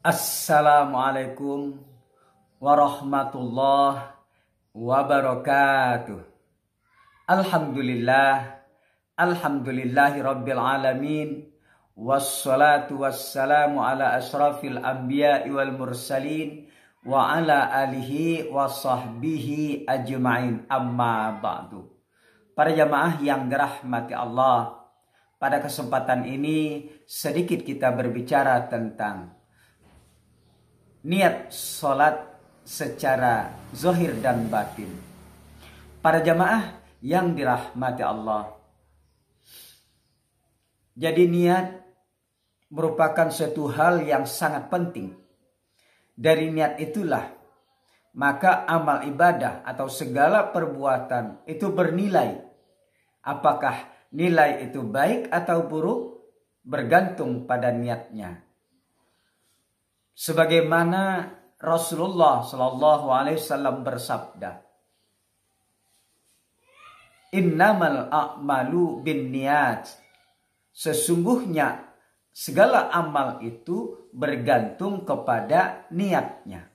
Assalamualaikum warahmatullahi wabarakatuh. Alhamdulillahi rabbil alamin. Wassalatu wassalamu ala asrafil anbiya'i wal mursalin wa ala alihi wa sahbihi ajma'in, amma ba'du. Para jamaah yang dirahmati Allah, pada kesempatan ini sedikit kita berbicara tentang niat sholat secara zahir dan batin. Para jamaah yang dirahmati Allah, jadi niat merupakan suatu hal yang sangat penting. Dari niat itulah maka amal ibadah atau segala perbuatan itu bernilai. Apakah nilai itu baik atau buruk bergantung pada niatnya. Sebagaimana Rasulullah Shallallahu Alaihi Wasallam bersabda, "Innamal a'malu binniyat." Sesungguhnya segala amal itu bergantung kepada niatnya.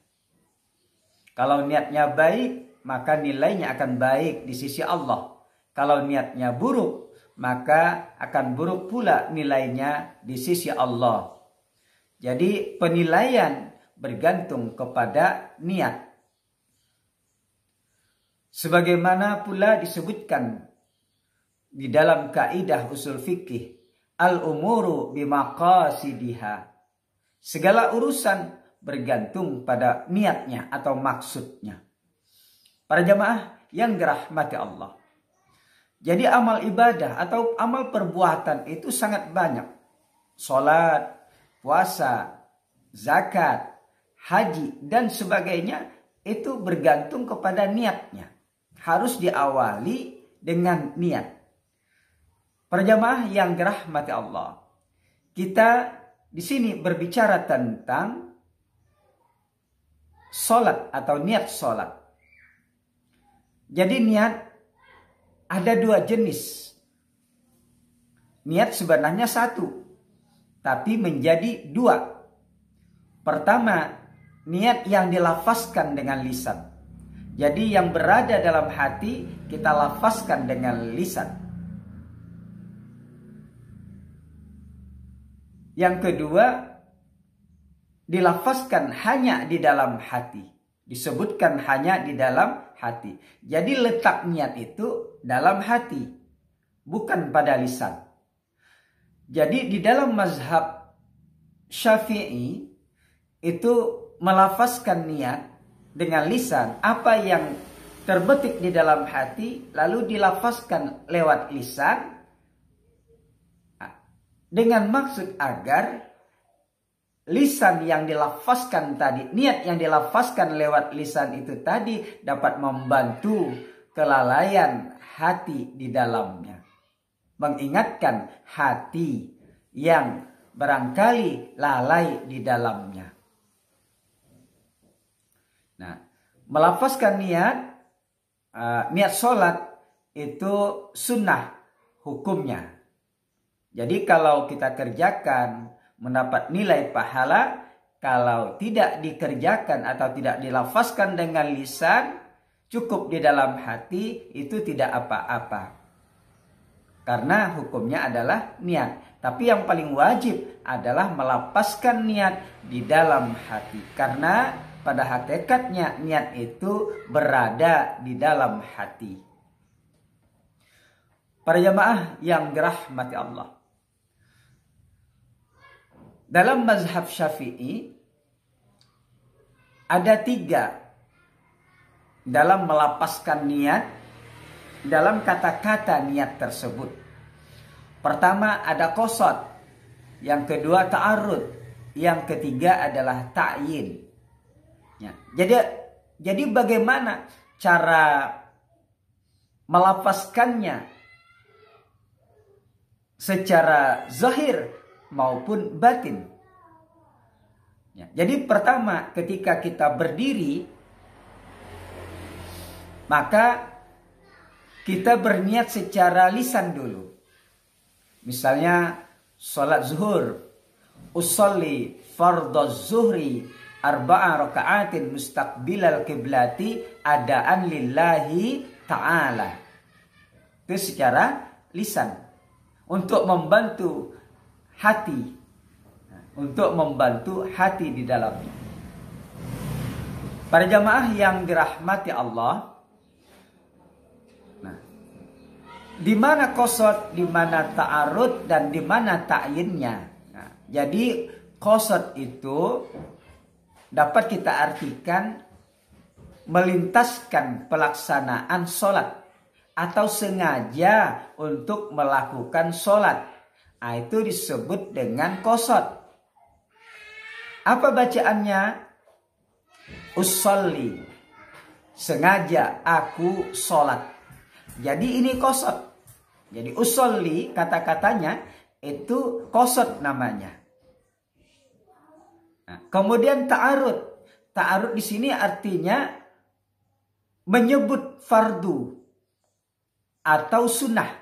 Kalau niatnya baik, maka nilainya akan baik di sisi Allah. Kalau niatnya buruk, maka akan buruk pula nilainya di sisi Allah. Jadi penilaian bergantung kepada niat. Sebagaimana pula disebutkan di dalam kaidah usul fikih, al-umuru bimaqasidiha. Segala urusan bergantung pada niatnya atau maksudnya. Para jamaah yang dirahmati Allah, jadi amal ibadah atau amal perbuatan itu sangat banyak. Salat, puasa, zakat, haji, dan sebagainya itu bergantung kepada niatnya. Harus diawali dengan niat. Para jamaah yang dirahmati Allah, kita di sini berbicara tentang sholat atau niat sholat. Jadi niat ada dua jenis. Niat sebenarnya satu, tapi menjadi dua. Pertama, niat yang dilafazkan dengan lisan. Jadi yang berada dalam hati kita lafazkan dengan lisan. Yang kedua, dilafazkan hanya di dalam hati. Disebutkan hanya di dalam hati. Jadi letak niat itu dalam hati, bukan pada lisan. Jadi di dalam mazhab Syafi'i itu melafazkan niat dengan lisan, apa yang terbetik di dalam hati lalu dilafazkan lewat lisan dengan maksud agar lisan yang dilafazkan tadi, niat yang dilafazkan lewat lisan itu tadi dapat membantu kelalaian hati di dalamnya. Mengingatkan hati yang barangkali lalai di dalamnya. Nah, melafazkan niat sholat itu sunnah hukumnya. Jadi kalau kita kerjakan mendapat nilai pahala, kalau tidak dikerjakan atau tidak dilafazkan dengan lisan, cukup di dalam hati, itu tidak apa-apa. Karena hukumnya adalah niat. Tapi yang paling wajib adalah melafazkan niat di dalam hati. Karena pada hakikatnya niat itu berada di dalam hati. Para jamaah yang dirahmati Allah, dalam mazhab Syafi'i ada 3 dalam melapaskan niat dalam kata-kata niat tersebut. Pertama ada qasad, yang kedua ta'arud, yang ketiga adalah ta'yin. Ya, jadi bagaimana cara melapaskannya secara zahir maupun batin. Ya, jadi pertama ketika kita berdiri, maka kita berniat secara lisan dulu. Misalnya sholat zuhur, usolli fardhoz zuhri arba'a raka'atin mustaqbilal kiblati adaan lillahi ta'ala. Itu secara lisan. Untuk membantu hati. Untuk membantu hati di dalamnya. Para jamaah yang dirahmati Allah. Nah, di mana qasad, di mana ta'arud, dan di mana ta'yinnya. Nah, jadi qasad itu dapat kita artikan melintaskan pelaksanaan sholat atau sengaja untuk melakukan sholat. Nah, itu disebut dengan qasad. Apa bacaannya? Usolli, sengaja aku sholat. Jadi ini qasad. Jadi usolli kata-katanya itu qasad namanya. Nah, kemudian ta'arud. Ta'arud di sini artinya menyebut fardu atau sunnah.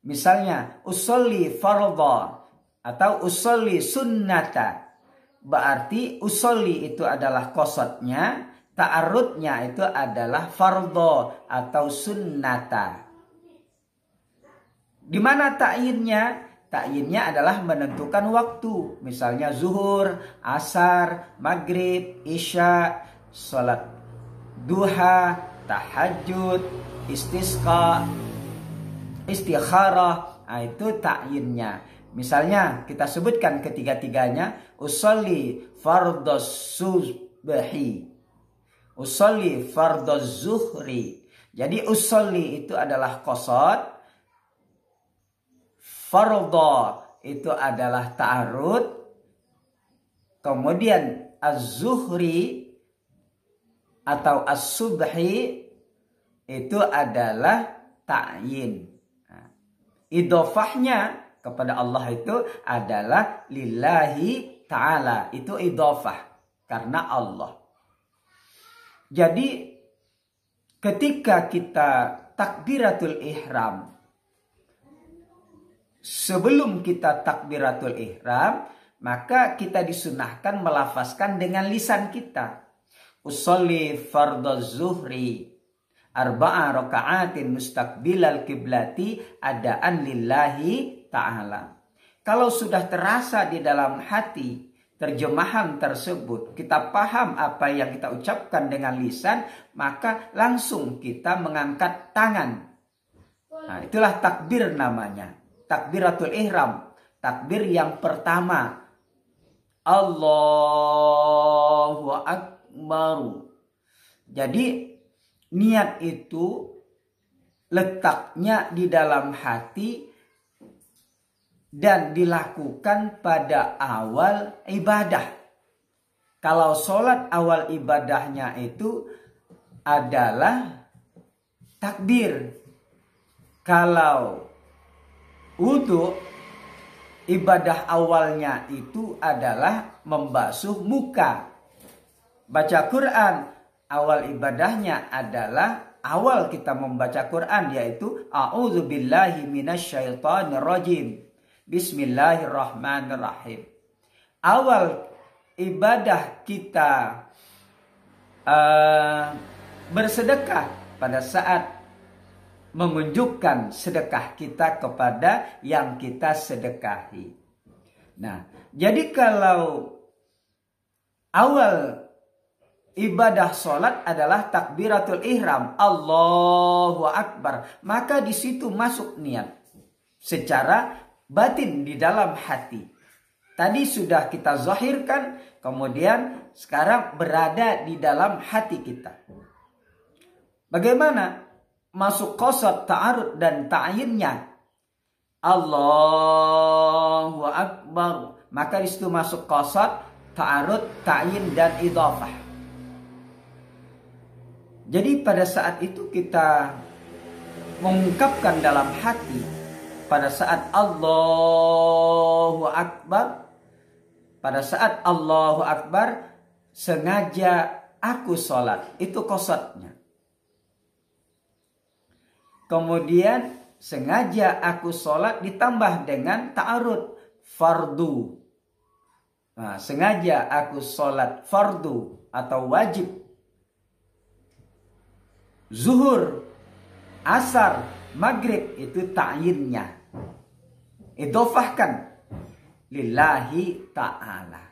Misalnya usolli fardha atau usolli sunnata. Berarti usolli itu adalah qasadnya, ta'arudnya itu adalah fardhu atau sunnata. Di mana ta'yinnya? Ta'yinnya adalah menentukan waktu. Misalnya zuhur, asar, maghrib, isya, salat duha, tahajud, istisqa, istikharah. Nah, itu ta'yinnya. Misalnya kita sebutkan ketiga-tiganya, usolli fardhoz subhi, usolli fardhoz zuhri. Jadi usolli itu adalah qasad, fardhu itu adalah ta'arud, kemudian az-zuhri atau as-subhi itu adalah ta'yin. Nah, idhofahnya kepada Allah itu adalah lillahi ta'ala. Itu idhofah karena Allah. Jadi ketika kita takbiratul ihram, sebelum kita takbiratul ihram, maka kita disunahkan melafazkan dengan lisan kita. Usolli fardhoz zuhri arba'a raka'atin mustaqbilal kiblati adaan lillahi ta'ala. Kalau sudah terasa di dalam hati terjemahan tersebut, kita paham apa yang kita ucapkan dengan lisan, maka langsung kita mengangkat tangan. Nah, itulah takbir namanya. Takbiratul ihram, takbir yang pertama. Allahu Akbar. Jadi niat itu letaknya di dalam hati dan dilakukan pada awal ibadah. Kalau sholat awal ibadahnya itu adalah takbir. Kalau wudu ibadah awalnya itu adalah membasuh muka. Baca Quran awal ibadahnya adalah awal kita membaca Quran yaitu a'udzubillahi minasyaitonirrajim. Bismillahirrahmanirrahim. Awal ibadah kita bersedekah pada saat menunjukkan sedekah kita kepada yang kita sedekahi. Nah, jadi kalau awal ibadah sholat adalah takbiratul ihram, Allahu Akbar, maka di situ masuk niat secara batin di dalam hati. Tadi sudah kita zahirkan, kemudian sekarang berada di dalam hati kita. Bagaimana masuk qasad, ta'arud dan ta'yinnya? Allahu Akbar, maka di situ masuk qasad, ta'arud, ta'yin dan idhafah. Jadi pada saat itu kita mengungkapkan dalam hati pada saat Allahu Akbar. Pada saat Allahu Akbar, sengaja aku sholat. Itu qasadnya. Kemudian sengaja aku sholat ditambah dengan ta'arud, fardu. Nah, sengaja aku sholat fardu atau wajib, zuhur, asar, maghrib, itu ta'yinnya, idhofahkan lillahi ta'ala.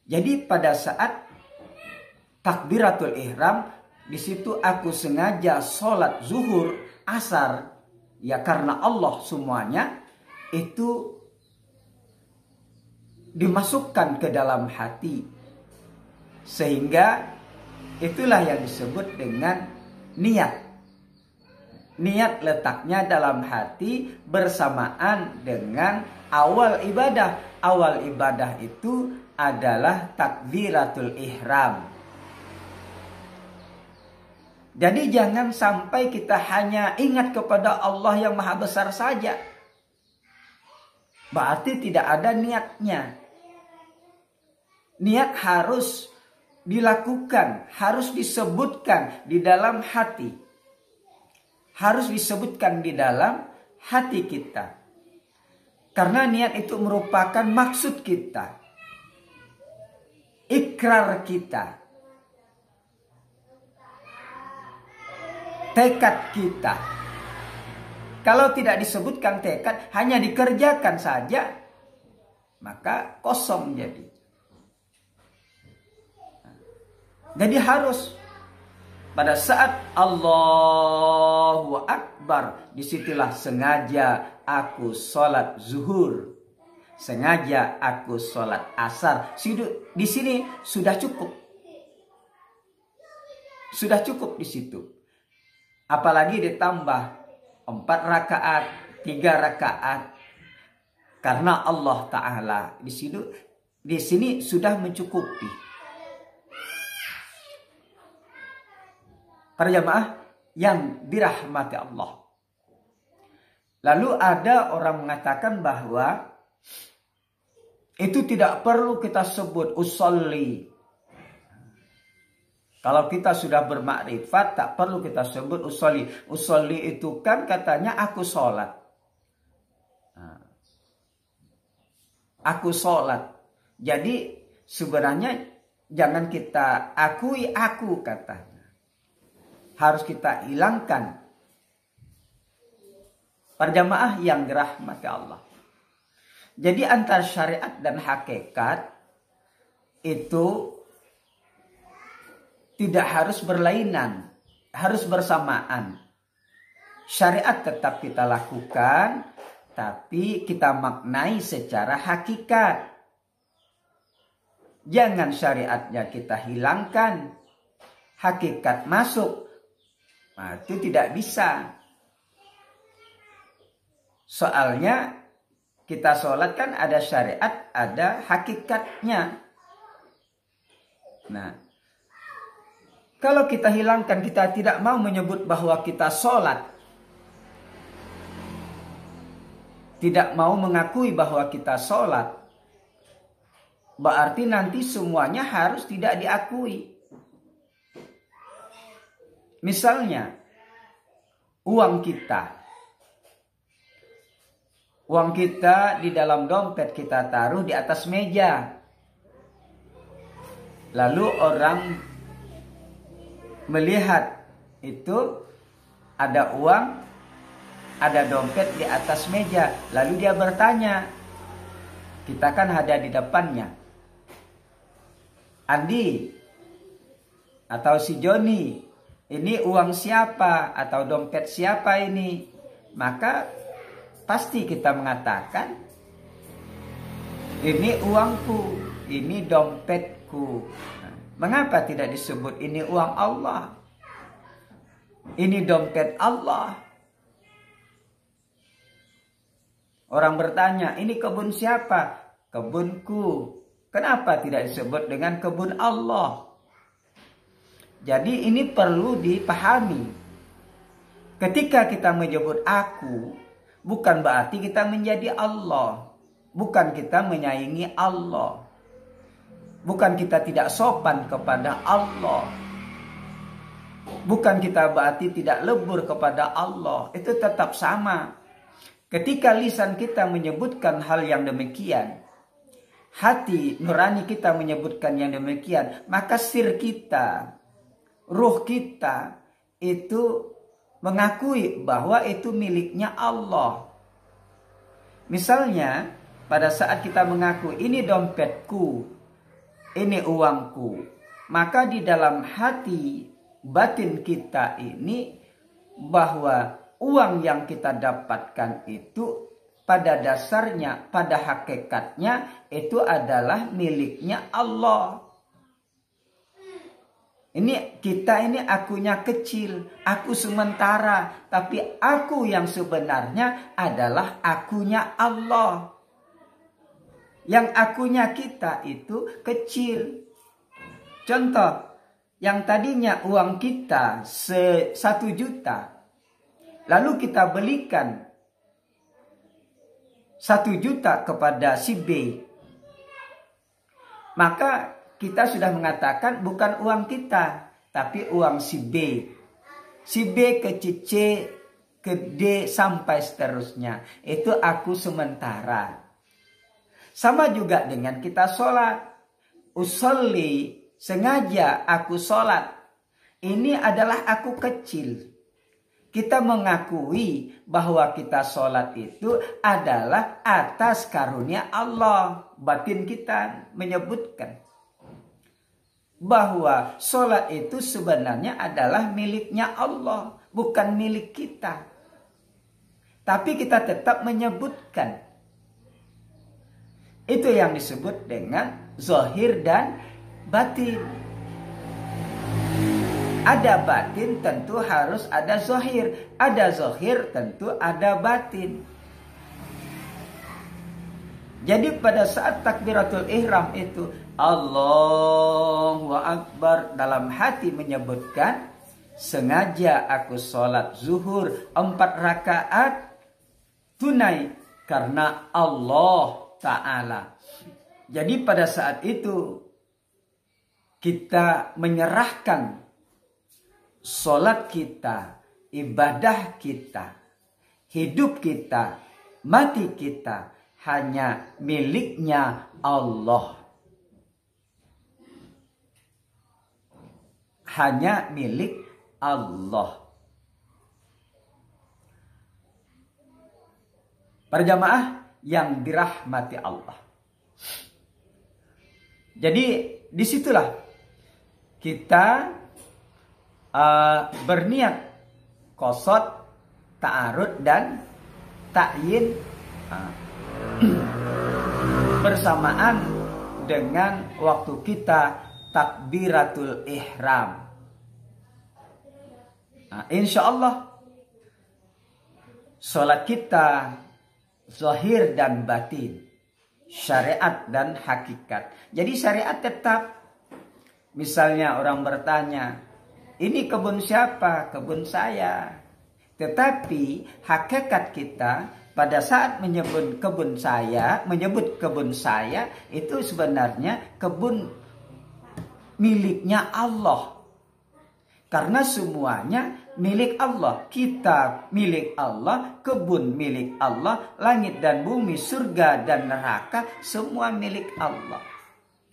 Jadi pada saat takbiratul ihram, di situ aku sengaja sholat zuhur, asar, ya karena Allah semuanya, itu dimasukkan ke dalam hati. Sehingga itulah yang disebut dengan niat. Niat letaknya dalam hati bersamaan dengan awal ibadah. Awal ibadah itu adalah takbiratul ihram. Jadi jangan sampai kita hanya ingat kepada Allah yang maha besar saja. Berarti tidak ada niatnya. Niat harus dilakukan, harus disebutkan di dalam hati. Harus disebutkan di dalam hati kita. Karena niat itu merupakan maksud kita. Ikrar kita. Tekad kita. Kalau tidak disebutkan tekad, hanya dikerjakan saja, maka kosong jadi. Jadi harus pada saat Allahu Akbar, disitulah sengaja aku sholat zuhur, sengaja aku sholat asar. Di sini sudah cukup, sudah cukup di situ. Apalagi ditambah 4 rakaat, 3 rakaat, karena Allah Ta'ala di sini sudah mencukupi. Para jamaah yang dirahmati Allah. Lalu ada orang mengatakan bahwa itu tidak perlu kita sebut usolli. Kalau kita sudah bermakrifat, tak perlu kita sebut usolli. Usolli itu kan katanya aku sholat. Aku sholat. Jadi sebenarnya jangan kita akui aku katanya. Harus kita hilangkan. Para jamaah yang dirahmati Allah. Jadi antara syariat dan hakikat itu tidak harus berlainan, harus bersamaan. Syariat tetap kita lakukan, tapi kita maknai secara hakikat. Jangan syariatnya kita hilangkan, hakikat masuk. Nah, itu tidak bisa. Soalnya kita sholat kan ada syariat, ada hakikatnya. Nah, kalau kita hilangkan, kita tidak mau menyebut bahwa kita sholat, tidak mau mengakui bahwa kita sholat, berarti nanti semuanya harus tidak diakui. Misalnya, uang kita di dalam dompet kita taruh di atas meja. Lalu orang melihat itu ada uang, ada dompet di atas meja. Lalu dia bertanya, kita kan ada di depannya, Andi atau si Joni, ini uang siapa atau dompet siapa ini? Maka pasti kita mengatakan, ini uangku, ini dompetku. Mengapa tidak disebut ini uang Allah? Ini dompet Allah. Orang bertanya, ini kebun siapa? Kebunku. Kenapa tidak disebut dengan kebun Allah? Jadi ini perlu dipahami. Ketika kita menyebut aku, bukan berarti kita menjadi Allah. Bukan kita menyaingi Allah. Bukan kita tidak sopan kepada Allah. Bukan kita berarti tidak lebur kepada Allah. Itu tetap sama. Ketika lisan kita menyebutkan hal yang demikian, hati nurani kita menyebutkan yang demikian, maka sir kita, ruh kita itu mengakui bahwa itu miliknya Allah. Misalnya pada saat kita mengaku ini dompetku, ini uangku, maka di dalam hati batin kita ini bahwa uang yang kita dapatkan itu pada dasarnya, pada hakikatnya itu adalah miliknya Allah. Ini kita ini akunya kecil, aku sementara, tapi aku yang sebenarnya adalah akunya Allah. Yang akunya kita itu kecil. Contoh, yang tadinya uang kita 1 juta, lalu kita belikan 1 juta kepada si B, maka kita sudah mengatakan bukan uang kita, tapi uang si B. Si B ke C, ke D sampai seterusnya. Itu aku sementara. Sama juga dengan kita sholat. Usolli, sengaja aku sholat. Ini adalah aku kecil. Kita mengakui bahwa kita sholat itu adalah atas karunia Allah. Batin kita menyebutkan bahwa sholat itu sebenarnya adalah miliknya Allah, bukan milik kita. Tapi kita tetap menyebutkan. Itu yang disebut dengan zahir dan batin. Ada batin tentu harus ada zahir. Ada zahir tentu ada batin. Jadi pada saat takbiratul ihram itu Allahu Akbar, dalam hati menyebutkan sengaja aku sholat zuhur 4 rakaat tunai karena Allah Ta'ala. Jadi pada saat itu kita menyerahkan sholat kita, ibadah kita, hidup kita, mati kita hanya miliknya Allah. Hanya milik Allah. Para jamaah yang dirahmati Allah. Jadi disitulah kita berniat qasad, ta'arud dan ta'yin bersamaan dengan waktu kita takbiratul ihram. Nah, insya Allah sholat kita zahir dan batin, syariat dan hakikat. Jadi syariat tetap. Misalnya orang bertanya, ini kebun siapa? Kebun saya. Tetapi hakikat kita pada saat menyebut kebun saya itu sebenarnya kebun miliknya Allah. Karena semuanya milik Allah. Kita milik Allah, kebun milik Allah, langit dan bumi, surga dan neraka, semua milik Allah.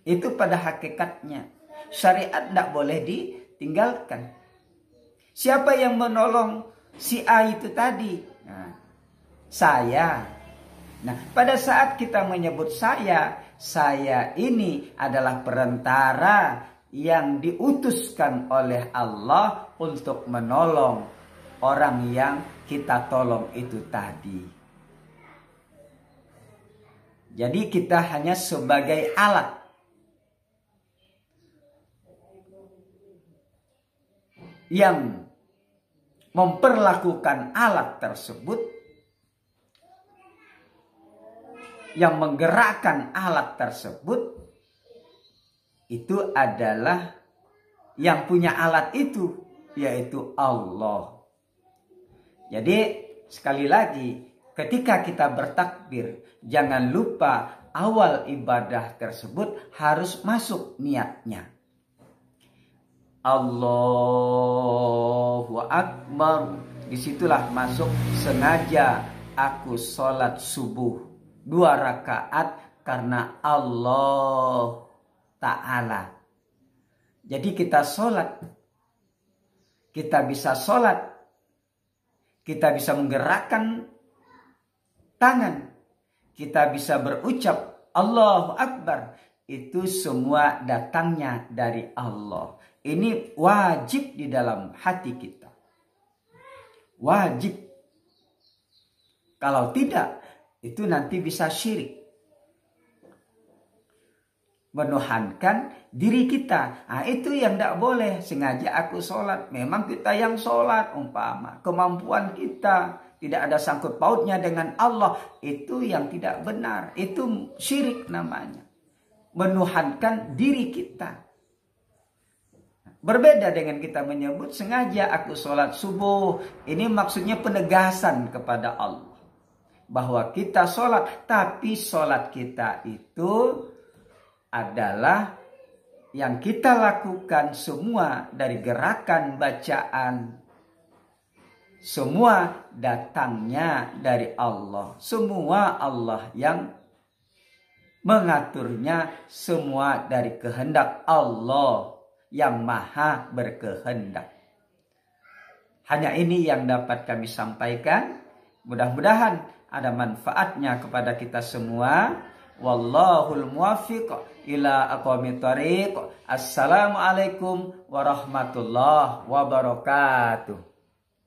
Itu pada hakikatnya. Syariat tidak boleh ditinggalkan. Siapa yang menolong si A itu tadi? Nah, saya. Nah, pada saat kita menyebut saya ini adalah perantara yang diutuskan oleh Allah untuk menolong orang yang kita tolong itu tadi. Jadi kita hanya sebagai alat. Yang memperlakukan alat tersebut, yang menggerakkan alat tersebut, itu adalah yang punya alat itu, yaitu Allah. Jadi sekali lagi, ketika kita bertakbir, jangan lupa awal ibadah tersebut harus masuk niatnya. Allahu Akbar. Disitulah masuk sengaja aku sholat subuh 2 rakaat karena Allah Ta'ala. Jadi kita sholat, kita bisa sholat, kita bisa menggerakkan tangan, kita bisa berucap Allahu Akbar. Itu semua datangnya dari Allah. Ini wajib di dalam hati kita. Wajib. Kalau tidak, itu nanti bisa syirik. Menuhankan diri kita. Nah, itu yang tidak boleh. Sengaja aku sholat. Memang kita yang sholat. Umpama kemampuan kita tidak ada sangkut pautnya dengan Allah. Itu yang tidak benar. Itu syirik namanya. Menuhankan diri kita. Berbeda dengan kita menyebut sengaja aku sholat subuh. Ini maksudnya penegasan kepada Allah. Bahwa kita sholat. Tapi sholat kita itu adalah yang kita lakukan semua dari gerakan bacaan. Semua datangnya dari Allah. Semua Allah yang mengaturnya, semua dari kehendak Allah yang maha berkehendak. Hanya ini yang dapat kami sampaikan. Mudah-mudahan ada manfaatnya kepada kita semua. Wallahul muwaffiq ila aqwamit thariq. Assalamualaikum warahmatullahi wabarakatuh.